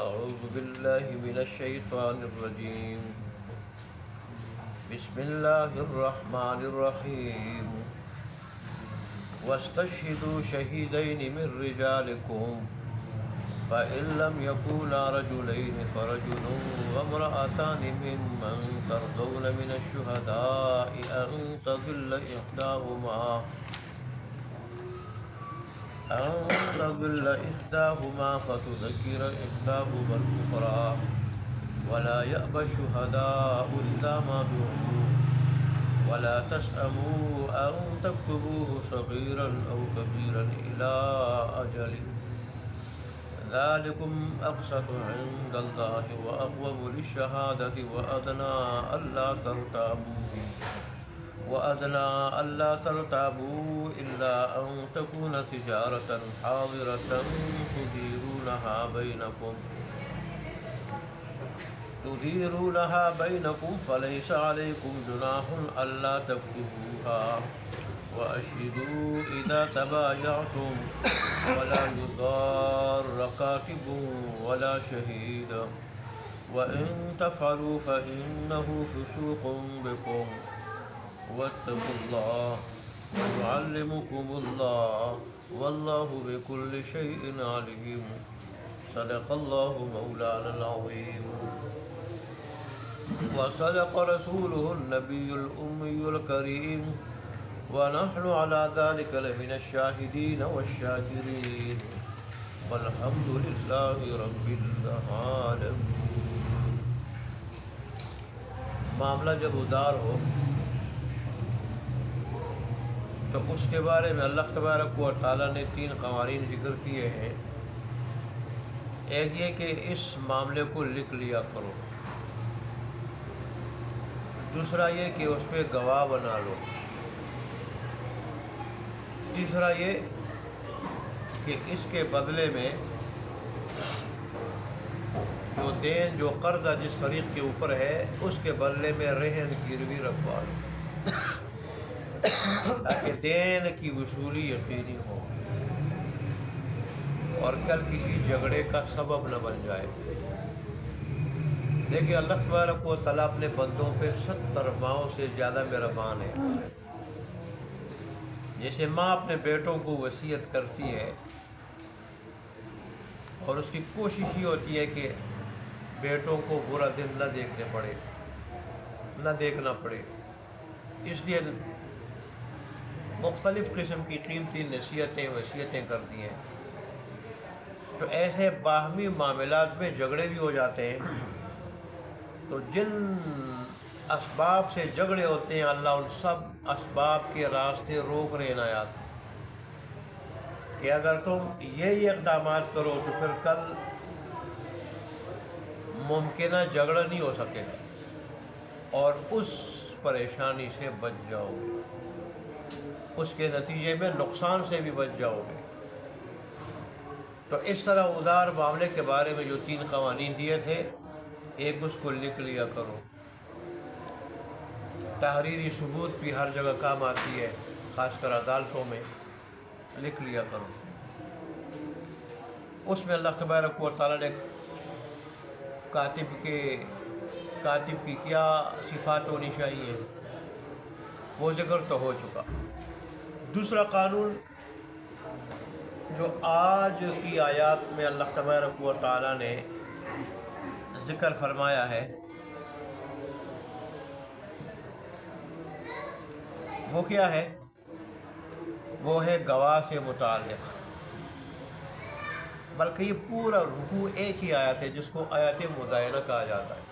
أعوذ بالله من الشيطان الرجيم. بسم الله الرحمن الرحيم. واستشهدوا شهيدين من رجالكم فإن لم يكونا رجلين فرجل وامرأتان ممن ترضون من الشهداء أن تضل إحداهما فتذكر إحداهما الأخرى ولا يأبى الشهداء إذا ما دعوا ولا تسأموا أن تكتبوه صغيرا أو كبيرا إلى أجل ذلكم أقسط عند الله وأقوم للشهادة وأدنى ألا ترتابوا إلا أن تكون تجارة حاضرة تديرونها بينكم فليس عليكم جناح ألا تكتبوها وأشهدوا إذا تبايعتم ولا يضار كاتب ولا شهيد وإن تفعلوا فإنه فسوق بكم واتقوا الله ويعلمكم الله والله بكل شيء عليم. صدق الله مولانا العظيم وصدق رسوله النبي الأمي الكريم ونحن على ذلك لمن الشاهدين والشاكرين والحمد لله رب العالمين. معاملہ جب ادار ہو تو اس کے بارے میں اللہ تبارک و تعالیٰ نے 3 قوانین ذکر کیے ہیں. ایک یہ کہ اس معاملے کو لکھ لیا کرو، دوسرا یہ کہ اس پہ گواہ بنا لو، تیسرا یہ کہ اس کے بدلے میں جو قرضہ جس فریق کے اوپر ہے اس کے بدلے میں رہن گروی رکھوا لو تاکہ دین کی وصولی یقینی ہو اور کل کسی جھگڑے کا سبب نہ بن جائے. دیکھیں اللہ تبارک و تعالیٰ اپنے بندوں پہ 70 ماؤں سے زیادہ مہربان ہے. جیسے ماں اپنے بیٹوں کو وصیت کرتی ہے اور اس کی کوشش یہ ہوتی ہے کہ بیٹوں کو برا دن نہ دیکھنا پڑے، اس لیے مختلف قسم کی قیمتی وصیتیں کرتی ہیں. تو ایسے باہمی معاملات میں جھگڑے بھی ہو جاتے ہیں تو جن اسباب سے جھگڑے ہوتے ہیں اللہ ان سب اسباب کے راستے روک رہے ہیں آیات کہ اگر تم یہ اقدامات کرو تو پھر کل ممکنہ جھگڑا نہیں ہو سکے گا اور اس پریشانی سے بچ جاؤ گے، اس کے نتیجے میں نقصان سے بھی بچ جاؤ گے. تو اس طرح ادار معاملے کے بارے میں جو 3 قوانین دیے تھے، ایک اس کو لکھ لیا کرو. تحریری ثبوت بھی ہر جگہ کام آتی ہے، خاص کر عدالتوں میں لکھ لیا کرو. اس میں اللہ تبارک و تعالیٰ نے کاتب کی کیا صفات ہونی چاہیے وہ ذکر تو ہو چکا. دوسرا قانون جو آج کی آیات میں اللہ تبارک و تعالیٰ نے ذکر فرمایا ہے وہ کیا ہے؟ وہ ہے گواہ سے متعلق. بلکہ یہ پورا رکوع ایک ہی آیت ہے جس کو آیت مدائنہ کہا جاتا ہے.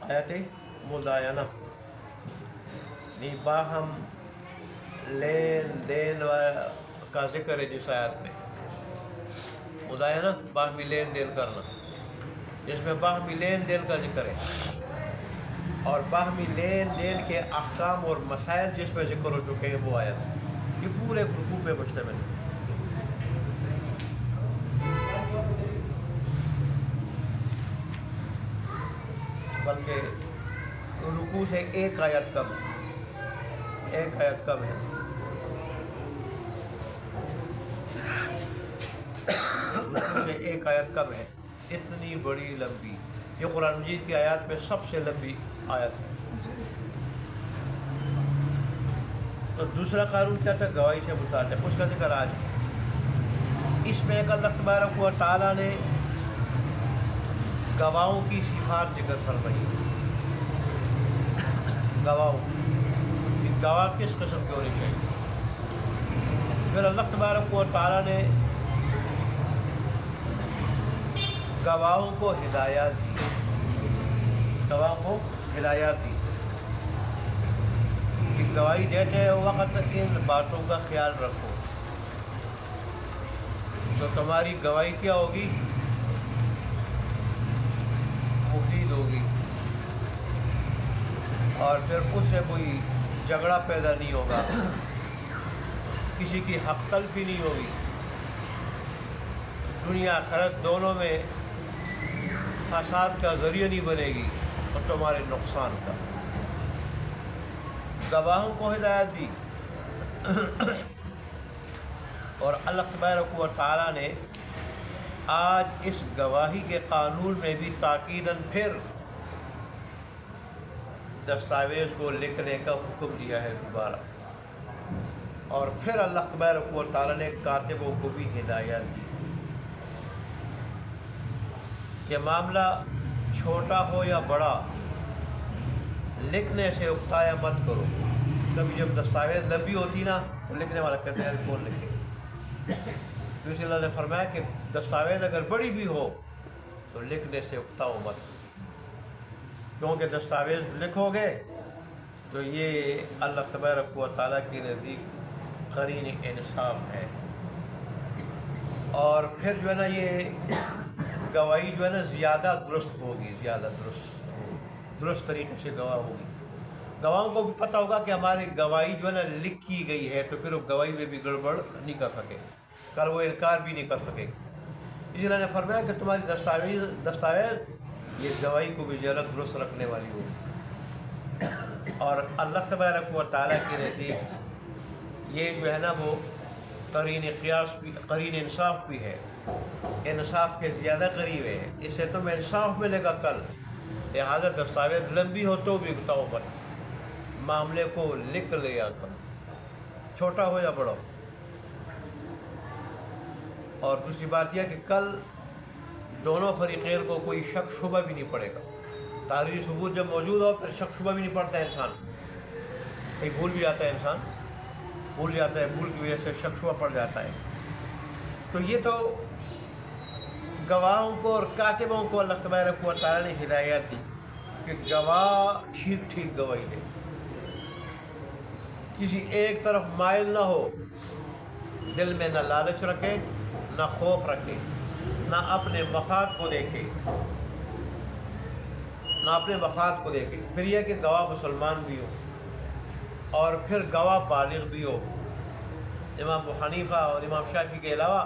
آیت مدائنہ باہم لین دین کا ذکر ہے جس آیت میں. مدائنہ باہمی لین دین کرنا، جس میں باہمی لین دین کا ذکر ہے اور باہمی لین دین کے احکام اور مسائل جس پہ ذکر ہو چکے ہیں وہ آیت. یہ پورے رکوع پہ مشتمل ہے. بلکہ رکوع سے ایک آیت کم ہے. ایک آیت کم ہے، اتنی بڑی لمبی، یہ قرآن مجید کی آیات میں سب سے لمبی آیت ہے۔ تو دوسرا قانون کیا تھا؟ گواہی سے متعلق، اس کا ذکر آج ہے۔ اس میں ایک اللہ تبارک و تعالیٰ نے گواہوں کی صفات ذکر فرمائی، گواہوں کہ گواہ کس قسم کے ہونے چاہیے۔ پھر اللہ تبارک و تعالیٰ نے گواہوں کو ہدایات دی، گواہوں کو ہدایات دی کہ گواہی دیتے وقت ان باتوں کا خیال رکھو، تو تمہاری گواہی کیا ہوگی؟ مفید ہوگی، اور پھر اس سے کوئی جھگڑا پیدا نہیں ہوگا، کسی کی حق تلفی نہیں ہوگی، دنیا آخرت دونوں میں فساد کا ذریعہ نہیں بنے گی اور تمہارے نقصان کا۔ گواہوں کو ہدایت دی، اور اللہ تبارک و تعالیٰ نے آج اس گواہی کے قانون میں بھی تاکیداً پھر دستاویز کو لکھنے کا حکم دیا ہے دوبارہ، اور پھر اللہ تبارک و تعالیٰ نے کاتبوں کو بھی ہدایت دی کہ معاملہ چھوٹا ہو یا بڑا، لکھنے سے اکتایا مت کرو۔ کبھی جب دستاویز لمبی ہوتی نا تو لکھنے والا کہتے ہیں کون لکھے، تو اس لیے اللہ نے فرمایا کہ دستاویز اگر بڑی بھی ہو تو لکھنے سے اکتاؤ مت، کیونکہ دستاویز لکھو گے تو یہ اللہ تبارک و تعالیٰ کے نزدیک قرین انصاف ہے، اور پھر جو ہے نا یہ گواہی جو ہے نا زیادہ درست ہوگی، زیادہ درست طریقے سے گواہ ہوگی۔ گواہوں کو بھی پتہ ہوگا کہ ہماری گواہی جو ہے نا لکھی گئی ہے، تو پھر وہ گواہی میں بھی گڑبڑ نہیں کر سکے، کل وہ انکار بھی نہیں کر سکے۔ اس لیے نے فرمایا کہ تمہاری دستاویز یہ گواہی کو بھی زیادہ درست رکھنے والی ہو، اور اللہ تبارک و تعالیٰ کے نزدیک یہ جو ہے نا وہ قرین قیاس بھی، قرین انصاف بھی ہے، انصاف کے زیادہ قریب ہے، اس سے تم انصاف ملے گا کل۔ لہٰذا دستاویز لمبی ہو تو بھی اکتاؤ مت، معاملے کو لکھ لیا کر، چھوٹا ہو یا بڑا ہو۔ اور دوسری بات یہ کہ کل دونوں فریقین کو کوئی شک شبہ بھی نہیں پڑے گا، تحریری ثبوت جب موجود ہو پھر شک شبہ بھی نہیں پڑتا ہے، انسان کہیں بھول بھی جاتا ہے، انسان بھول جاتا ہے، بھول کی وجہ سے شک شبہ پڑ جاتا ہے۔ تو یہ تو گواہوں کو اور کاتبوں کو اللہ تبارک و تعالیٰ نے ہدایت دی کہ گواہ ٹھیک ٹھیک گواہی دے، کسی ایک طرف مائل نہ ہو، دل میں نہ لالچ رکھے، نہ خوف رکھے، نہ اپنے مفاد کو دیکھے، نہ اپنے مفاد کو دیکھے۔ پھر یہ کہ گواہ مسلمان بھی ہو، اور پھر گواہ بالغ بھی ہو۔ امام ابو حنیفہ اور امام شافعی کے علاوہ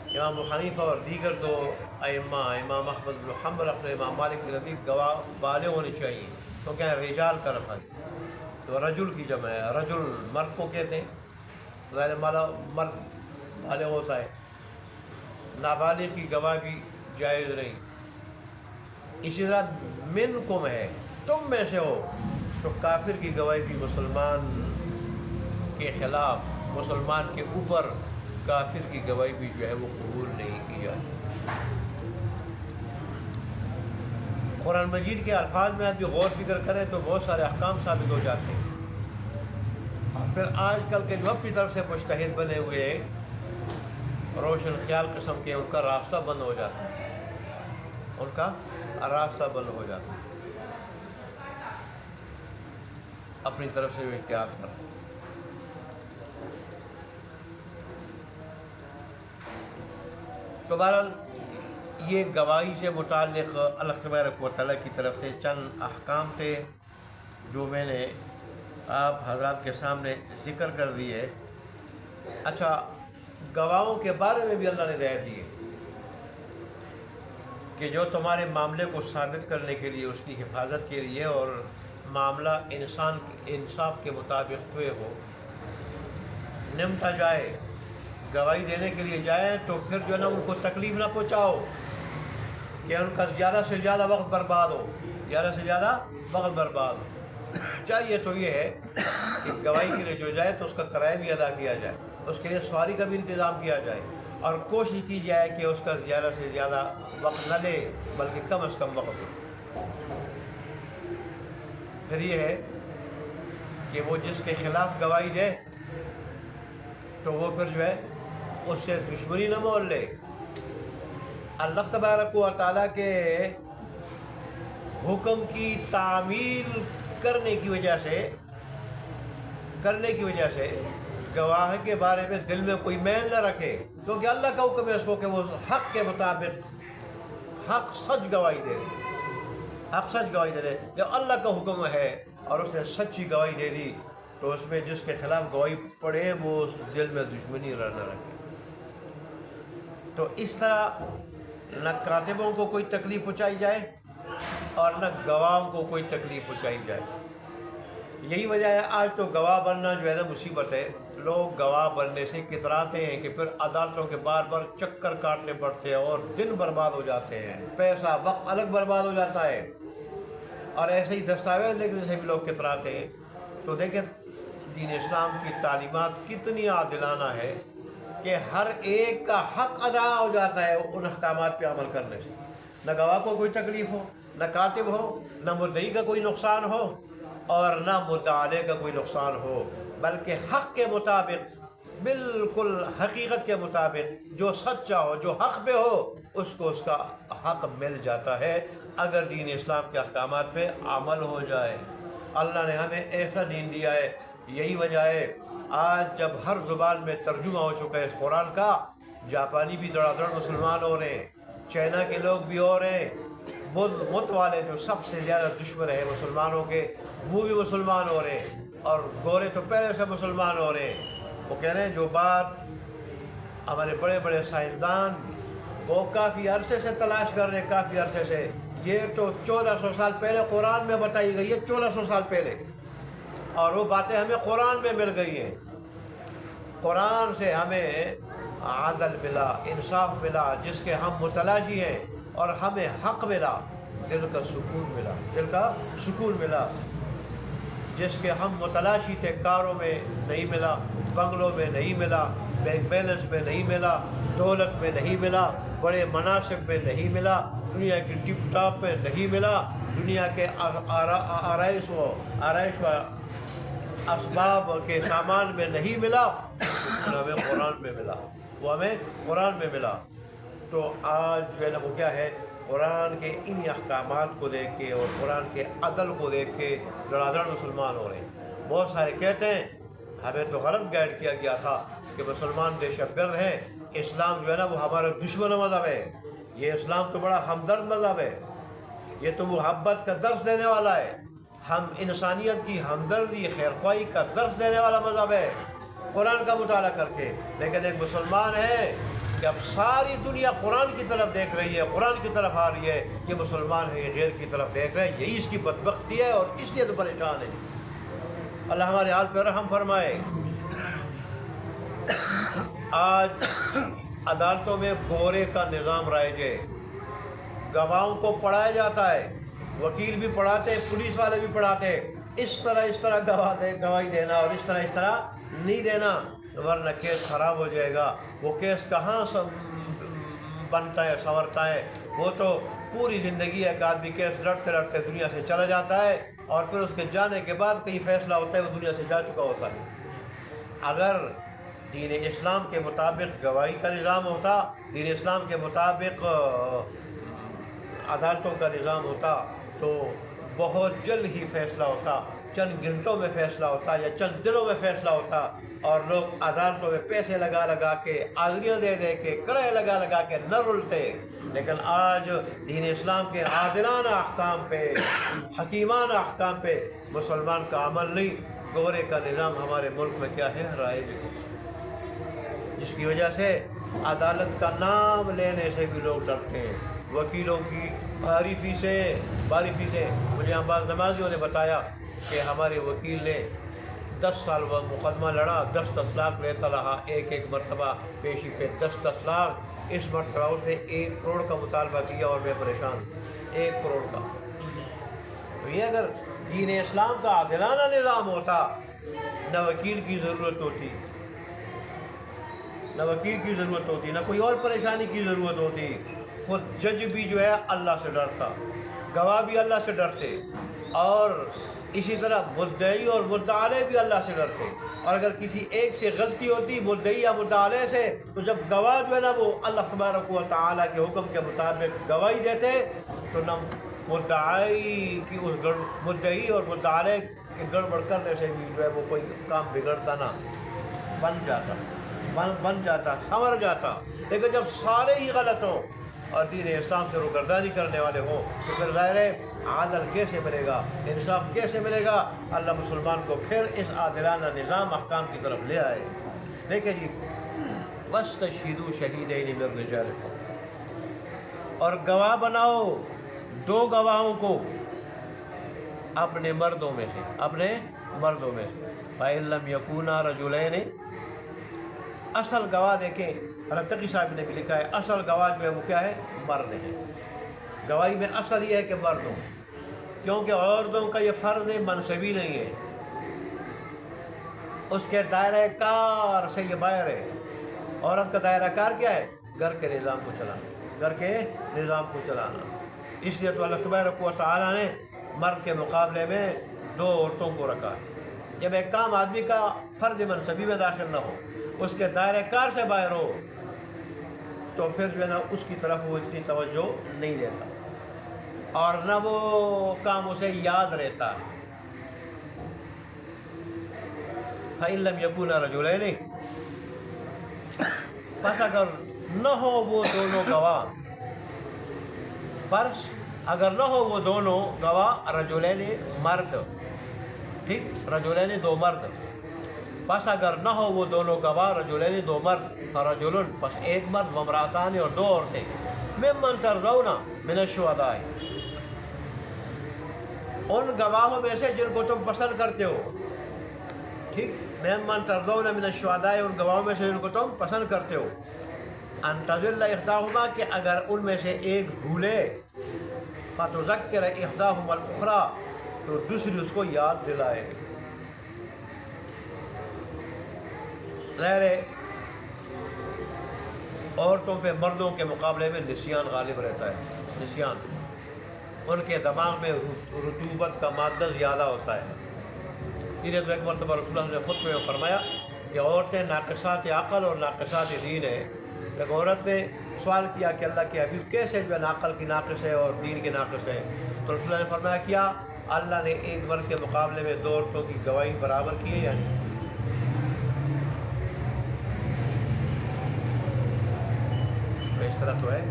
امام ابو حنیفہ اور دیگر دو ائمہ، امام احمد بن حنبل اپنے امام مالک کے نزدیک گواہ بالغ ہونے چاہیے، کیونکہ رجال کا رکھا ہے، تو رجل کی جمع ہے، رجل مرد کو کہتے ہیں، ظاہر مرد بالغ ہوتا ہے، نابالغ کی گواہ بھی جائز نہیں۔ اسی طرح منکم ہے، تم میں سے ہو، تو کافر کی گواہی بھی مسلمان کے خلاف، مسلمان کے اوپر کافر کی گواہی بھی جو ہے وہ قبول نہیں کی جاتی۔ قرآن مجید کے الفاظ میں آج بھی غور فکر کریں تو بہت سارے احکام ثابت ہو جاتے ہیں، اور پھر آج کل کے جو اپنی طرف سے مجتہد بنے ہوئے روشن خیال قسم کے، ان کا راستہ بند ہو جاتا ہے، ان کا راستہ بند ہو جاتا ہے، اپنی طرف سے جو احتیاط کرتے ہیں۔ تو بہرحال یہ گواہی سے متعلق اللہ تبارک و تعالیٰ کی طرف سے چند احکام تھے جو میں نے آپ حضرات کے سامنے ذکر کر دیے۔ اچھا، گواہوں کے بارے میں بھی اللہ نے ہدایت دی ہے کہ جو تمہارے معاملے کو ثابت کرنے کے لیے، اس کی حفاظت کے لیے، اور معاملہ انصاف کے مطابق ہوئے ہو، نمٹا جائے، گواہی دینے کے لیے جائیں تو پھر جو ہے نا ان کو تکلیف نہ پہنچاؤ کہ ان کا زیادہ سے زیادہ وقت برباد ہو، زیادہ سے زیادہ وقت برباد ہو۔ چاہیے تو یہ ہے کہ گواہی کے لیے جو جائے تو اس کا کرایہ بھی ادا کیا جائے، اس کے لیے سواری کا بھی انتظام کیا جائے، اور کوشش کی جائے کہ اس کا زیادہ سے زیادہ وقت نہ لے بلکہ کم از کم وقت ہو۔ پھر یہ ہے کہ وہ جس کے خلاف گواہی دے تو وہ پھر جو ہے اس سے دشمنی نہ مول لے۔ اللہ تبارک و تعالیٰ کے حکم کی تعمیل کرنے کی وجہ سے گواہ کے بارے میں دل میں کوئی میل نہ رکھے، کیونکہ اللہ کا حکم ہے اس کو کہ وہ حق کے مطابق حق سچ گواہی دے، حق سچ گواہی دے دے۔ جب اللہ کا حکم ہے اور اس نے سچی گواہی دے دی تو اس میں جس کے خلاف گواہی پڑے وہ اس دل میں دشمنی نہ رکھے۔ تو اس طرح نہ کاتبوں کو کوئی تکلیف پہنچائی جائے اور نہ گواہوں کو کوئی تکلیف پہنچائی جائے۔ یہی وجہ ہے آج تو گواہ بننا جو ہے نا مصیبت ہے۔ لوگ گواہ بننے سے کتراتے ہیں کہ پھر عدالتوں کے بار بار چکر کاٹنے پڑتے ہیں اور دن برباد ہو جاتے ہیں، پیسہ وقت الگ برباد ہو جاتا ہے، اور ایسے ہی دستاویز لینے سے بھی لوگ کتراتے ہیں۔ تو دیکھیں دین اسلام کی تعلیمات کتنی عادلانہ ہے کہ ہر ایک کا حق ادا ہو جاتا ہے ان احکامات پہ عمل کرنے سے۔ نہ گواہ کو کوئی تکلیف ہو، نہ کاتب ہو، نہ مدعی کا کوئی نقصان ہو اور نہ مدعا علیہ کا کوئی نقصان ہو، بلکہ حق کے مطابق، بالکل حقیقت کے مطابق جو سچا ہو، جو حق پہ ہو، اس کو اس کا حق مل جاتا ہے اگر دین اسلام کے احکامات پہ عمل ہو جائے۔ اللہ نے ہمیں ایسا دین دیا ہے، یہی وجہ ہے آج جب ہر زبان میں ترجمہ ہو چکا ہے اس قرآن کا، جاپانی بھی دڑا دڑ مسلمان ہو رہے ہیں، چائنا کے لوگ بھی ہو رہے ہیں، مت والے جو سب سے زیادہ دشمن ہیں مسلمانوں کے، وہ بھی مسلمان ہو رہے ہیں، اور گورے تو پہلے سے مسلمان ہو رہے ہیں۔ وہ کہہ رہے ہیں جو بات ہمارے بڑے بڑے سائنسدان وہ کافی عرصے سے تلاش کر رہے ہیں، کافی عرصے سے، یہ تو 1400 سال پہلے قرآن میں بتائی گئی ہے، 1400 سال پہلے، اور وہ باتیں ہمیں قرآن میں مل گئی ہیں۔ قرآن سے ہمیں عدل ملا، انصاف ملا، جس کے ہم متلاشی ہیں، اور ہمیں حق ملا، دل کا سکون ملا، جس کے ہم متلاشی تھے، کاروں میں نہیں ملا، بنگلوں میں نہیں ملا، بینک بیلنس میں نہیں ملا، دولت میں نہیں ملا، بڑے مناصب میں نہیں ملا، دنیا کی ٹپ ٹاپ میں نہیں ملا، دنیا کے آرائش و اسباب کے سامان میں نہیں ملا، ہمیں قرآن میں ملا، وہ ہمیں قرآن میں ملا۔ تو آج جو ہے نا وہ کیا ہے، قرآن کے ان احکامات کو دیکھ کے اور قرآن کے عدل کو دیکھ کے دڑا دڑ مسلمان ہو رہے ہیں۔ بہت سارے کہتے ہیں ہمیں تو غلط گائیڈ کیا گیا تھا کہ مسلمان دہشت گرد ہیں، اسلام جو ہے نا وہ ہمارا دشمن مذہب ہے، یہ اسلام تو بڑا ہمدرد مذہب ہے، یہ تو محبت کا درس دینے والا ہے، ہم انسانیت کی ہمدردی خیرخواہی کا درس دینے والا مذہب ہے قرآن کا مطالعہ کر کے۔ لیکن ایک مسلمان ہے کہ اب ساری دنیا قرآن کی طرف دیکھ رہی ہے، قرآن کی طرف آ رہی ہے، یہ مسلمان ہے، یہ غیر کی طرف دیکھ رہے ہیں، یہی اس کی بدبختی ہے اور اس لیے تو پریشان ہے۔ اللہ ہمارے حال پہ رحم فرمائے۔ آج عدالتوں میں گورے کا نظام رائج ہے، گواہوں کو پڑھایا جاتا ہے، وکیل بھی پڑھاتے ہیں، پولیس والے بھی پڑھاتے ہیں، اس طرح گواہی دینا اور اس طرح نہیں دینا، ورنہ کیس خراب ہو جائے گا۔ وہ کیس کہاں بنتا ہے، سنورتا ہے، وہ تو پوری زندگی ایک آدمی کیس لڑتے لڑتے دنیا سے چلا جاتا ہے، اور پھر اس کے جانے کے بعد کہیں فیصلہ ہوتا ہے وہ دنیا سے جا چکا ہوتا ہے۔ اگر دین اسلام کے مطابق گواہی کا نظام ہوتا، دین اسلام کے مطابق عدالتوں کا نظام ہوتا، تو بہت جلد ہی فیصلہ ہوتا، چند گھنٹوں میں فیصلہ ہوتا یا چند دنوں میں فیصلہ ہوتا، اور لوگ عدالتوں میں پیسے لگا کے، حاضریاں دے کے، کرایہ لگا کے نہ رلتے۔ لیکن آج دین اسلام کے عادلانہ احکام پہ، حکیمانہ احکام پہ مسلمان کا عمل نہیں، گورے کا نظام ہمارے ملک میں کیا ہے، رائج ہے، جس کی وجہ سے عدالت کا نام لینے سے بھی لوگ ڈرتے ہیں۔ وکیلوں کی باری فیسیں، مجھے بعض نمازیوں نے بتایا کہ ہمارے وکیل نے 10 سال وہ مقدمہ لڑا، 10 لاکھ لیتا رہا، ایک ایک مرتبہ پیشی پہ 10 لاکھ، اس مرتبہ اس نے 1 کروڑ کا مطالبہ کیا اور میں پریشان، 1 کروڑ کا۔ تو یہ اگر دین اسلام کا عادلانہ نظام ہوتا، نہ وکیل کی ضرورت ہوتی، نہ وکیل کی ضرورت ہوتی، نہ کوئی اور پریشانی کی ضرورت ہوتی، خود جج بھی جو ہے اللہ سے ڈرتا، گواہ بھی اللہ سے ڈرتے، اور اسی طرح مدعی اور مدعا علیہ بھی اللہ سے ڈرتے۔ اور اگر کسی ایک سے غلطی ہوتی مدعی یا مدعا علیہ سے، تو جب گواہ جو ہے نا وہ اللہ تبارک و تعالیٰ کے حکم کے مطابق گواہی دیتے، تو نہ مدعی کی اس مدعی اور مدعا علیہ کے گڑبڑ کرنے سے بھی جو ہے وہ کوئی کام بگڑتا نہ، بن جاتا سنور جاتا۔ لیکن جب سارے ہی غلط ہوں اور دین اسلام سے روگردانی کرنے والے ہوں، تو پھر ظاہر ہے عادل کیسے ملے گا، انصاف کیسے ملے گا؟ اللہ مسلمان کو پھر اس عادلانہ نظام احکام کی طرف لے آئے۔ دیکھیں جی، وَاسْتَشْهِدُوا شَهِيدَيْنِ مِن رِجَالِكُمْ، اور گواہ بناؤ 2 گواہوں کو اپنے مردوں میں سے، اپنے مردوں میں سے۔ فَإِن لَّمْ يَكُونَا رَجُلَيْنِ، اصل گواہ دیکھیں، رتقی صاحب نے بھی لکھا ہے، اصل گواہ جو ہے وہ کیا ہے؟ مرد ہیں۔ گواہی میں اصل یہ ہے کہ مرد ہوں، کیونکہ عورتوں کا یہ فرض منصبی نہیں ہے، اس کے دائرہ کار سے یہ باہر ہے۔ عورت کا دائرہ کار کیا ہے؟ گھر کے نظام کو چلانا، گھر کے نظام کو چلانا۔ اس لیے تو اللہ سبحانہ و تعالیٰ نے مرد کے مقابلے میں 2 عورتوں کو رکھا ہے۔ جب ایک کام آدمی کا فرض منصبی میں داخل نہ ہو، اس کے دائرہ کار سے باہر ہو، تو پھر جو ہے نا اس کی طرف وہ اتنی توجہ نہیں دیتا، اور نہ وہ کام اسے یاد رہتا۔ فَإِن لَّمْ يَكُونَا رَجُلَيْنِ، پس اگر نہ ہو وہ دونوں گواہ، پس اگر نہ ہو وہ دونوں گواہ، رجلین مرد، ٹھیک، رجلین 2 مرد، پس اگر نہ ہو وہ دونوں گواہ، رجلین 2 مرد، فرجل، پس 1 مرد، وامرأتان، اور 2 عورتیں، ممن ترضون من الشہداء، ان گواہوں میں سے جن کو تم پسند کرتے ہو، ٹھیک، ممن ترضون من الشہداء، ان گواہوں میں سے جن کو تم پسند کرتے ہو، ان تضل احداہما، کہ اگر ان میں سے ایک بھولے، فتذکر احداہما الاخری، تو دوسری اس کو یاد دلائے۔ ظاہر ہے عورتوں پہ مردوں کے مقابلے میں نسیان غالب رہتا ہے، نسیان، ان کے دماغ میں رطوبت کا مادہ زیادہ ہوتا ہے۔ اس لیے تو ایک مرتبہ رسول اللہ نے خود میں فرمایا کہ عورتیں ناقصات عقل اور ناقصات دین ہے۔ ایک عورت نے سوال کیا کہ اللہ کے حبیب کیسے جو ہے عقل کی ناقص ہے اور دین کی ناقص ہے؟ تو رسول اللہ نے فرمایا کیا اللہ نے ایک مرد کے مقابلے میں 2 عورتوں کی گواہی برابر کی ہے یا نہیں؟ اس طرح تو ہے،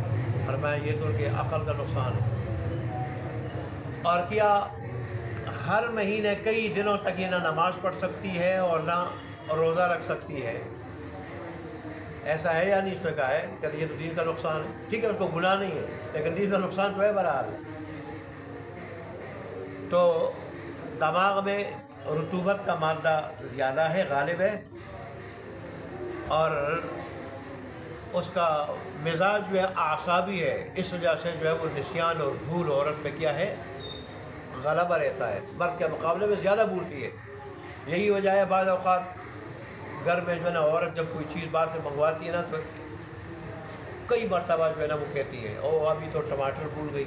فرمایا یہ تو ان کے عقل کا نقصان ہے۔ اور کیا ہر مہینے کئی دنوں تک یہ نہ نماز پڑھ سکتی ہے اور نہ روزہ رکھ سکتی ہے؟ ایسا ہے یا نہیں؟ اس نے کہا ہے کہ یہ تو دین کا نقصان ہے۔ ٹھیک ہے، اس کو گناہ نہیں ہے، لیکن دین کا نقصان تو ہے بہرحال۔ تو دماغ میں رطوبت کا مادہ زیادہ ہے، غالب ہے، اور اس کا مزاج جو ہے اعصابی ہے، اس وجہ سے جو ہے وہ نسیان اور بھول عورت پہ کیا ہے؟ غلبہ رہتا ہے، مرد کے مقابلے میں زیادہ بھولتی ہے۔ یہی وجہ ہے بعض اوقات گھر میں جو ہے نا عورت جب کوئی چیز باہر سے منگواتی ہے نا، تو کئی مرتبہ جو ہے نا وہ کہتی ہے او ابھی تو ٹماٹر بھول گئی،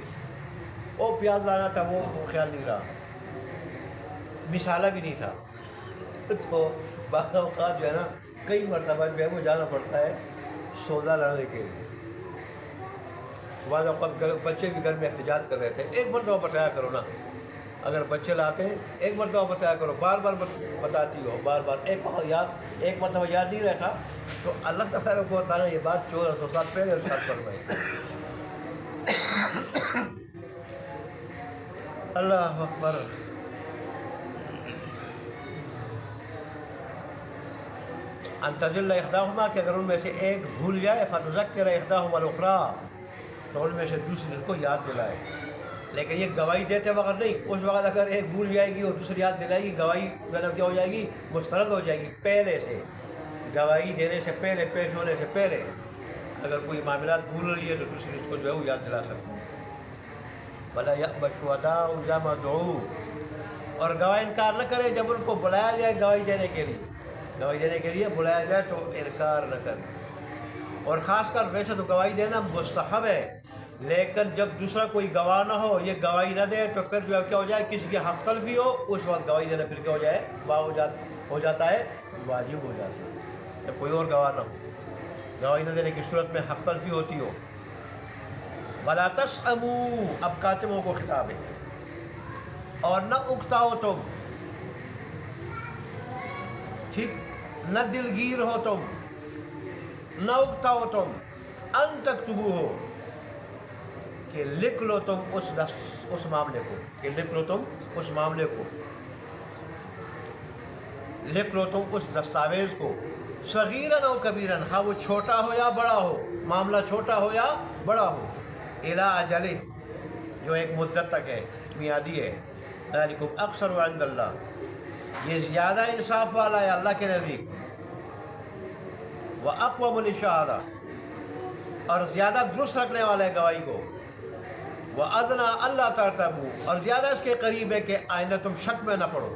او پیاز لانا تھا وہ خیال نہیں رہا، مسالہ بھی نہیں تھا۔ تو بعض اوقات جو ہے نا کئی مرتبہ جو ہے وہ جانا پڑتا ہے سودا لانے کے لیے۔ بعض اوقات بچے بھی گھر میں احتجاج کر رہے تھے، ایک مرتبہ بتایا کرو نا، اگر بچے لاتے ہیں ایک مرتبہ بتایا کرو، بار بار بتاتی ہو، بار بار ایک مرتبہ یاد نہیں رہتا، تو اللہ تبارک و تعالیٰ یہ بات 1400 سال پہلے ارشاد فرمائی۔ اللہ اکبر۔ ان تضل احداہما، کہ اگر ان میں سے ایک بھول جائے، فتذکر احداہما الاخری، تو ان میں سے دوسری کو یاد دلائے۔ لیکن یہ گواہی دیتے وقت نہیں، اس وقت اگر ایک بھول جائے گی اور دوسری یاد دلائے گی، گواہی کیا ہو جائے گی؟ مسترد ہو جائے گی پہلے سے، گواہی دینے سے پہلے، پیش ہونے سے پہلے اگر کوئی معاملات بھول رہی ہے تو دوسری اس کو جو ہے وہ یاد دلا سکتے ہیں۔ وَلَا يَأْبَ الشُّهَدَاءُ إِذَا مَا دُعُوا، اور گواہ انکار نہ کرے جب ان کو بلایا جائے گواہی دینے کے لیے، گواہی دینے کے لیے بلایا جائے تو انکار نہ کرے۔ اور خاص کر ویسے تو گواہی دینا مستحب ہے، لیکن جب دوسرا کوئی گواہ نہ ہو، یہ گواہی نہ دے تو پھر جو ہے کیا ہو جائے، کسی کی حق تلفی ہو، اس وقت گواہی دینا پھر کیا ہو جائے، ہو جاتا ہے، واجب ہو جاتا ہے جب کوئی اور گواہ نہ ہو، گواہی نہ دینے کی صورت میں حق تلفی ہوتی ہو۔ وَلَا تَسْأَمُوا، اب کاتبوں کو خطاب ہے، اور نہ اکتاؤ تم، ٹھیک، نہ دلگیر ہو تم، نہ اکتاؤ تم، ان تکتبو ہو، کہ لکھ لو تم اس معاملے کو، کہ لکھ لو تم اس معاملے کو، لکھ لو تم اس دستاویز کو، صغیراً او کبیراً، ہاں وہ چھوٹا ہو یا بڑا ہو، معاملہ چھوٹا ہو یا بڑا ہو، الی اجلہ، جو ایک مدت تک ہے، میعادی ہے، ذالکم اقسط عند اللہ، یہ زیادہ انصاف والا ہے اللہ کے نزدیک، واقوم للشہادہ، اور زیادہ درست رکھنے والا ہے گواہی کو، وَأَدْنَىٰ أَلَّا تَرْتَابُوا، اور زیادہ اس کے قریب ہے کہ آئندہ تم شک میں نہ پڑو،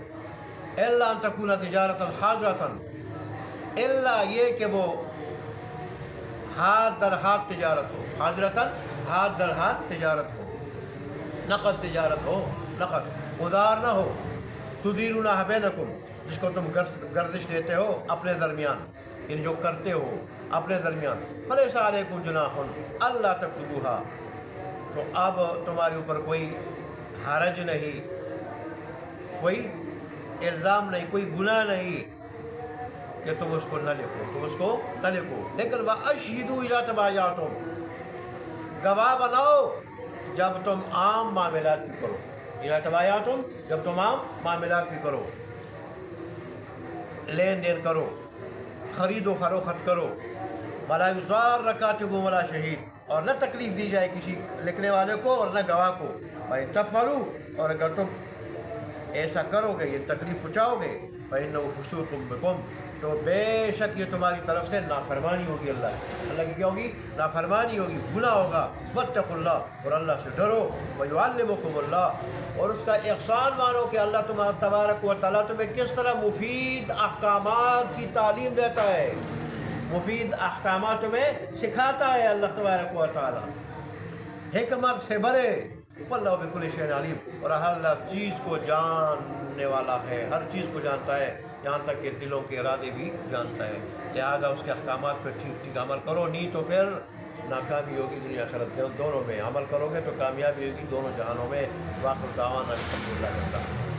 إِلَّا أَن تَكُونَ تِجَارَةً حَاضِرَةً، الا یہ کہ وہ ہاتھ در ہاتھ تجارت ہو، حاضرتاً ہاتھ در ہاتھ تجارت ہو، نقد تجارت ہو، نقد ادار نہ ہو، تدیرونہا بینکم، جس کو تم گردش دیتے ہو اپنے درمیان، یعنی جو کرتے ہو اپنے درمیان، فلیس علیکم جناح الا تکتبوہا، تو اب تمہارے اوپر کوئی حرج نہیں، کوئی الزام نہیں، کوئی گناہ نہیں کہ تم اس کو نہ لکھو، تم اس کو نہ لکھو، لیکن وَأَشْهِدُوا إِذَا تَبَايَعْتُمْ، گواہ بناؤ جب تم عام معاملات بھی کرو، اِذَا تَبَايَعْتُمْ، جب تم عام معاملات بھی کرو، لین دین کرو، خرید و فروخت کرو، وَلَا يُضَارَّ كَاتِبٌ وَلَا شَهِيدٌ، اور نہ تکلیف دی جائے کسی لکھنے والے کو اور نہ گواہ کو، وَإِن تَفْعَلُوا، اور اگر تم ایسا کرو گے، یہ تکلیف پہنچاؤ گے، فَإِنَّهُ فُسُوقٌ بِكُمْ، تو بے شک یہ تمہاری طرف سے نافرمانی ہوگی، اللہ کی کیا ہوگی؟ نافرمانی ہوگی، گناہ ہوگا، واتقوا اللہ، اور اللہ سے ڈرو، وَيُعَلِّمُكُمُ اللَّهُ، اور اس کا احسان مانو کہ اللہ تبارک و تعالیٰ تمہیں کس طرح مفید احکامات کی تعلیم دیتا ہے، مفید احکامات تمہیں سکھاتا ہے اللہ تبارک و تعالیٰ، حکمت سے بھرے، واللہ بکل شیء علیم، اور ہر چیز کو جاننے والا ہے، ہر چیز کو جانتا ہے، یہاں تک کہ دلوں کے ارادے بھی جانتا ہے، لہذا اس کے احکامات پر ٹھیک ٹھیک عمل کرو، نہیں تو پھر ناکامی ہوگی دنیا آخرت دونوں میں، عمل کرو گے تو کامیابی ہوگی دونوں جہانوں میں۔ واخر دعوانا الحمدللہ۔